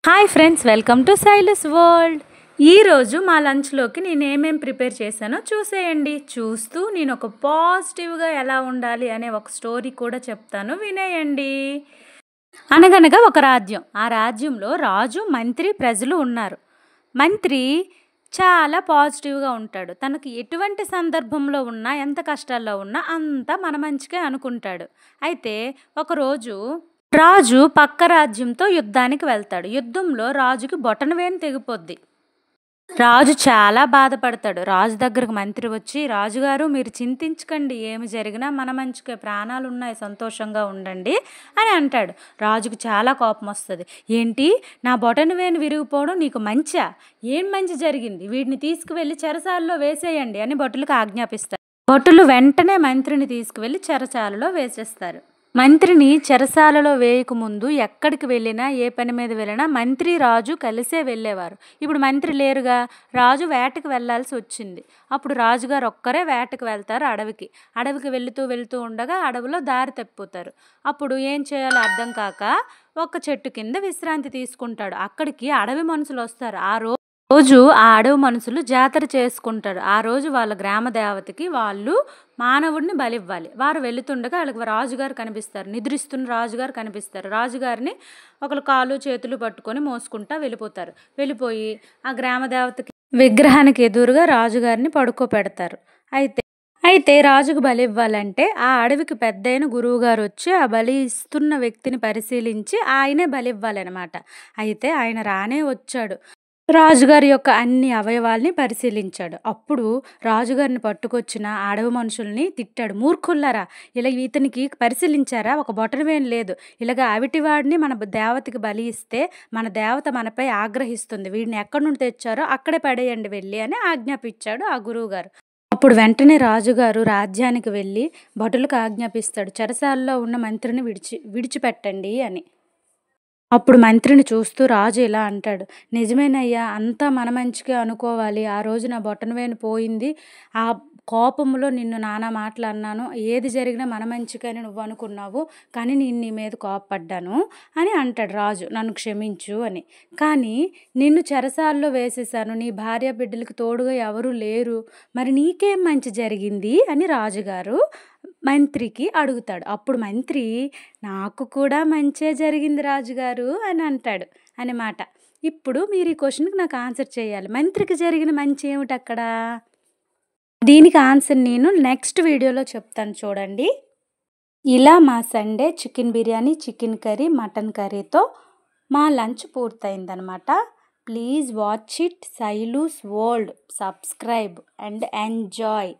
Hi friends, welcome to Silas world. ఈరోజు మా లంచ్లోకి నేను ఏమేమి ప్రిపేర్ చేశానో చూసేయండి. చూస్తూ నేను ఒక పాజిటివ్గా ఎలా ఉండాలి అనే ఒక స్టోరీ కూడా చెప్తాను, వినేయండి. అనగనగా ఒక రాజ్యం. ఆ రాజ్యంలో రాజు, మంత్రి, ప్రజలు ఉన్నారు. మంత్రి చాలా పాజిటివ్గా ఉంటాడు. తనకు ఎటువంటి సందర్భంలో ఉన్నా, ఎంత కష్టాల్లో ఉన్నా అంతా మన మంచిగా అనుకుంటాడు. అయితే ఒకరోజు రాజు పక్క రాజ్యంతో యుద్ధానికి వెళ్తాడు. యుద్ధంలో రాజుకి బొటనవేలు తెగిపోద్ది. రాజు చాలా బాధపడతాడు. రాజు దగ్గరకు మంత్రి వచ్చి, రాజుగారు మీరు చింతించకండి, ఏమి జరిగినా మన మంచికే, ప్రాణాలు ఉన్నాయి, సంతోషంగా ఉండండి అని అంటాడు. రాజుకు చాలా కోపం వస్తుంది. ఏంటి, నా బొటనవేలు విరిగిపోవడం నీకు మంచా? ఏం మంచి జరిగింది? వీటిని తీసుకువెళ్ళి చెరసాలలో వేసేయండి అని భటులకు ఆజ్ఞాపిస్తారు. భటులు వెంటనే మంత్రిని తీసుకువెళ్ళి చెరసాలలో వేసేస్తారు. మంత్రిని చెరసాలలో వేయకముందు ఎక్కడికి వెళ్ళినా, ఏ పని మీద వెళ్ళినా మంత్రి రాజు కలిసే వెళ్ళేవారు. ఇప్పుడు మంత్రి లేరుగా, రాజు వేటకు వెళ్ళాల్సి వచ్చింది. అప్పుడు రాజుగారు ఒక్కరే వేటకు వెళ్తారు అడవికి వెళుతూ ఉండగా అడవిలో దారి తప్పిపోతారు. అప్పుడు ఏం చేయాలో అర్థం కాక ఒక చెట్టు కింద విశ్రాంతి తీసుకుంటాడు. అక్కడికి అడవి మనుషులు వస్తారు. ఆ అడవి మనుషులు జాతర చేసుకుంటారు. ఆ రోజు వాళ్ళ గ్రామ దేవతకి వాళ్ళు మానవుడిని బలివ్వాలి. వారు వెళుతుండగా వాళ్ళకి రాజుగారు కనిపిస్తారు. నిద్రిస్తున్న రాజుగారు కనిపిస్తారు. రాజుగారిని ఒకరు కాళ్ళు చేతులు పట్టుకొని మోసుకుంటా వెళ్ళిపోయి ఆ గ్రామ దేవతకి విగ్రహానికి ఎదురుగా రాజుగారిని పడుకోబెడతారు. అయితే రాజుకు బలి ఇవ్వాలంటే ఆ అడవికి పెద్దయిన గురువుగారు వచ్చి ఆ బలి ఇస్తున్న వ్యక్తిని పరిశీలించి ఆయనే బలి ఇవ్వాలన్నమాట. అయితే ఆయన రానే వచ్చాడు. రాజుగారి యొక్క అన్ని అవయవాల్ని పరిశీలించాడు. అప్పుడు రాజుగారిని పట్టుకొచ్చిన అడవి మనుషుల్ని తిట్టాడు. మూర్ఖుల్లారా, ఇలా ఇతనికి పరిశీలించారా? ఒక బొటనవేలు లేదు. ఇలాగ అవిటివాడిని మన దేవతకి బలి ఇస్తే మన దేవత మనపై ఆగ్రహిస్తుంది. వీడిని ఎక్కడి నుండి తెచ్చారో అక్కడే పడేయండి వెళ్ళి అని ఆజ్ఞాపించాడు ఆ గురువుగారు. అప్పుడు వెంటనే రాజుగారు రాజ్యానికి వెళ్ళి భటులకు ఆజ్ఞాపిస్తాడు, చెరసాలలో ఉన్న మంత్రిని విడిచిపెట్టండి అని. అప్పుడు మంత్రిని చూస్తూ రాజు ఇలా అంటాడు, నిజమేనయ్యా, అంతా మన మంచిగా అనుకోవాలి. ఆ రోజు నా బొటనవేలు పోయింది. ఆ కోపంలో నిన్ను నానా మాటలు అన్నాను. ఏది జరిగినా మన మంచిగానే నువ్వు అనుకున్నావు, కానీ నేను నీ మీద కోపపడ్డాను అని అంటాడు రాజు. నన్ను క్షమించు అని. కానీ నిన్ను చెరసాల్లో వేసేసాను, నీ భార్య బిడ్డలకు తోడుగా ఎవరూ లేరు, మరి నీకేం మంచి జరిగింది అని రాజుగారు మంత్రికి అడుగుతాడు. అప్పుడు మంత్రి, నాకు కూడా మంచే జరిగింది రాజుగారు అని అంటాడు అన్నమాట. ఇప్పుడు మీరు ఈ క్వశ్చన్కి నాకు ఆన్సర్ చేయాలి. మంత్రికి జరిగిన మంచి ఏమిటి అక్కడ? దీనికి ఆన్సర్ నేను నెక్స్ట్ వీడియోలో చెప్తాను, చూడండి. ఇలా మా Sunday chicken biryani, chicken curry, mutton కర్రీతో మా లంచ్ పూర్తయిందనమాట. Please watch it. Sailu's world. Subscribe and enjoy.